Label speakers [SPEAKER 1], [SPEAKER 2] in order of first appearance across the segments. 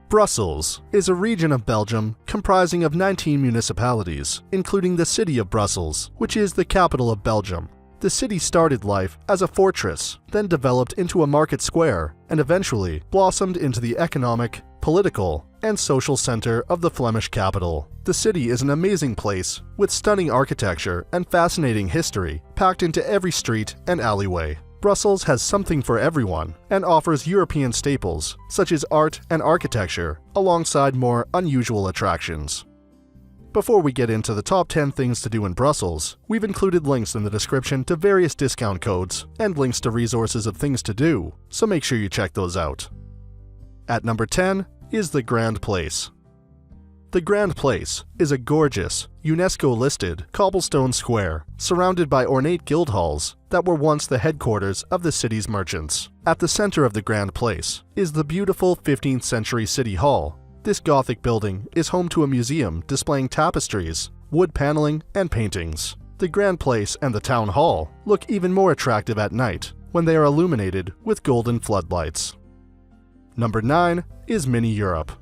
[SPEAKER 1] Brussels is a region of Belgium comprising of 19 municipalities, including the city of Brussels, which is the capital of Belgium. The city started life as a fortress, then developed into a market square, and eventually blossomed into the economic, political, and social center of the Flemish capital. The city is an amazing place with stunning architecture and fascinating history packed into every street and alleyway. Brussels has something for everyone and offers European staples such as art and architecture alongside more unusual attractions. Before we get into the top 10 things to do in Brussels, we've included links in the description to various discount codes and links to resources of things to do, so make sure you check those out. At number 10 is the Grand Place. The Grand Place is a gorgeous, UNESCO-listed cobblestone square surrounded by ornate guild halls that were once the headquarters of the city's merchants. At the center of the Grand Place is the beautiful 15th century City Hall. This Gothic building is home to a museum displaying tapestries, wood paneling, and paintings. The Grand Place and the Town Hall look even more attractive at night when they are illuminated with golden floodlights. Number 9 is Mini Europe.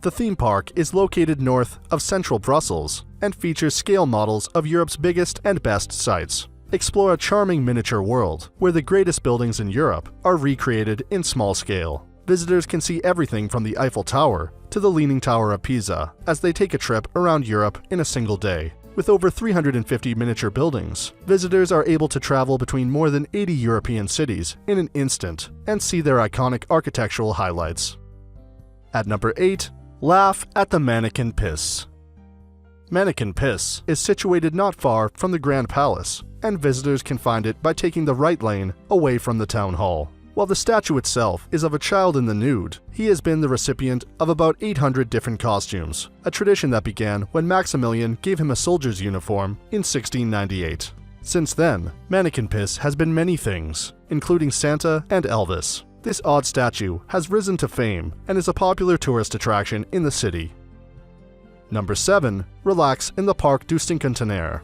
[SPEAKER 1] The theme park is located north of central Brussels and features scale models of Europe's biggest and best sites. Explore a charming miniature world where the greatest buildings in Europe are recreated in small scale. Visitors can see everything from the Eiffel Tower to the Leaning Tower of Pisa as they take a trip around Europe in a single day. With over 350 miniature buildings, visitors are able to travel between more than 80 European cities in an instant and see their iconic architectural highlights. At number 8, laugh at the Mannequin Piss. Mannequin Piss is situated not far from the Grand Palace, and visitors can find it by taking the right lane away from the town hall. While the statue itself is of a child in the nude, he has been the recipient of about 800 different costumes, a tradition that began when Maximilian gave him a soldier's uniform in 1698. Since then, Mannequin Piss has been many things, including Santa and Elvis. This odd statue has risen to fame and is a popular tourist attraction in the city. Number 7. Relax in the Parc du Cinquantenaire.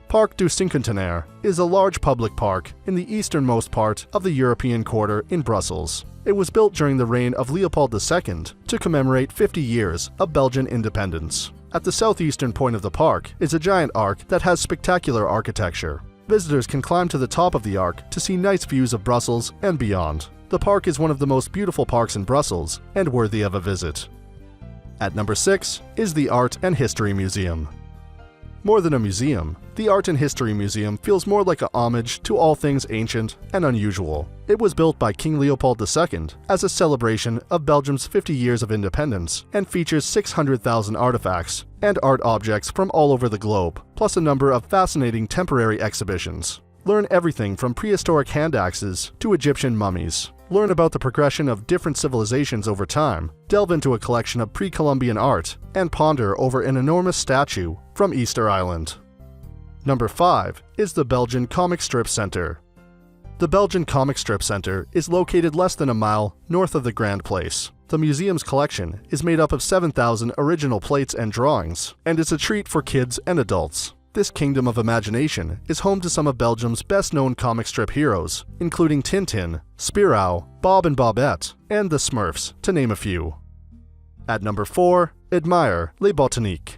[SPEAKER 1] Parc du Cinquantenaire is a large public park in the easternmost part of the European Quarter in Brussels. It was built during the reign of Leopold II to commemorate 50 years of Belgian independence. At the southeastern point of the park is a giant arc that has spectacular architecture. Visitors can climb to the top of the arc to see nice views of Brussels and beyond. The park is one of the most beautiful parks in Brussels and worthy of a visit. At number 6 is the Art and History Museum. More than a museum, the Art and History Museum feels more like a homage to all things ancient and unusual. It was built by King Leopold II as a celebration of Belgium's 50 years of independence and features 600,000 artifacts and art objects from all over the globe, plus a number of fascinating temporary exhibitions. Learn everything from prehistoric hand axes to Egyptian mummies. Learn about the progression of different civilizations over time, delve into a collection of pre-Columbian art, and ponder over an enormous statue from Easter Island. Number 5 is the Belgian Comic Strip Center. The Belgian Comic Strip Center is located less than a mile north of the Grand Place. The museum's collection is made up of 7,000 original plates and drawings, and is a treat for kids and adults. This kingdom of imagination is home to some of Belgium's best-known comic strip heroes, including Tintin, Spirou, Bob and Bobette, and the Smurfs, to name a few. At number 4, admire Les Botaniques.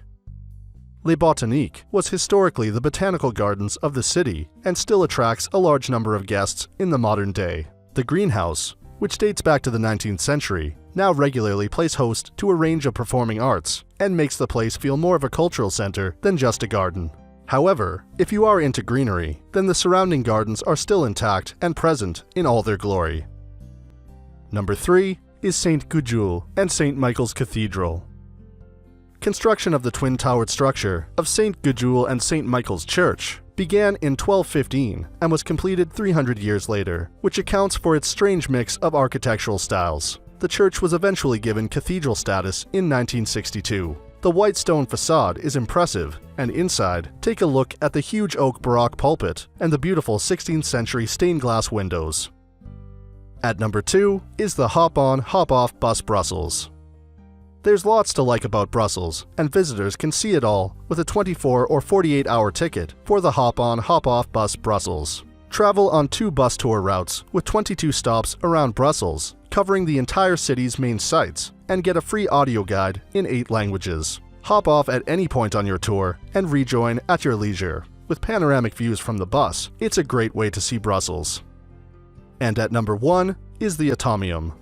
[SPEAKER 1] Les Botaniques was historically the botanical gardens of the city and still attracts a large number of guests in the modern day. The greenhouse, which dates back to the 19th century, now regularly plays host to a range of performing arts and makes the place feel more of a cultural center than just a garden. However, if you are into greenery, then the surrounding gardens are still intact and present in all their glory. Number 3 is St. Gudule and St. Michael's Cathedral. Construction of the twin-towered structure of St. Gudule and St. Michael's Church began in 1215 and was completed 300 years later, which accounts for its strange mix of architectural styles. The church was eventually given cathedral status in 1962. The white stone facade is impressive, and inside, take a look at the huge oak Baroque pulpit and the beautiful 16th century stained glass windows. At number 2 is the Hop-on, Hop-off Bus Brussels. There's lots to like about Brussels, and visitors can see it all with a 24 or 48-hour ticket for the Hop-on, Hop-off Bus Brussels. Travel on 2 bus tour routes with 22 stops around Brussels, covering the entire city's main sites, and get a free audio guide in 8 languages. Hop off at any point on your tour and rejoin at your leisure. With panoramic views from the bus, it's a great way to see Brussels. And at number 1 is the Atomium.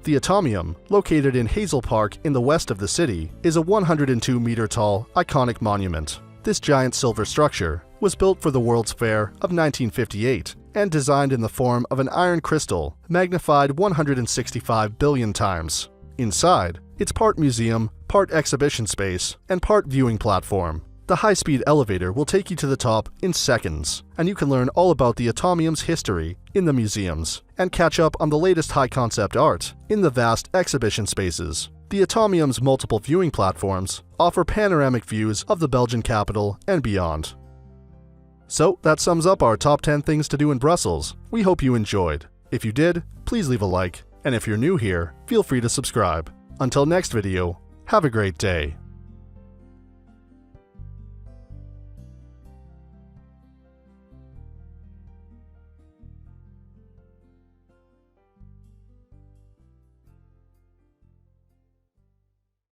[SPEAKER 1] The Atomium, located in Hazel Park in the west of the city, is a 102-meter-tall, iconic monument. This giant silver structure was built for the World's Fair of 1958 and designed in the form of an iron crystal magnified 165 billion times. Inside, it's part museum, part exhibition space, and part viewing platform. The high-speed elevator will take you to the top in seconds, and you can learn all about the Atomium's history in the museums and catch up on the latest high-concept art in the vast exhibition spaces. The Atomium's multiple viewing platforms offer panoramic views of the Belgian capital and beyond. So that sums up our top 10 things to do in Brussels. We hope you enjoyed. If you did, please leave a like, and if you're new here, feel free to subscribe. Until next video, have a great day.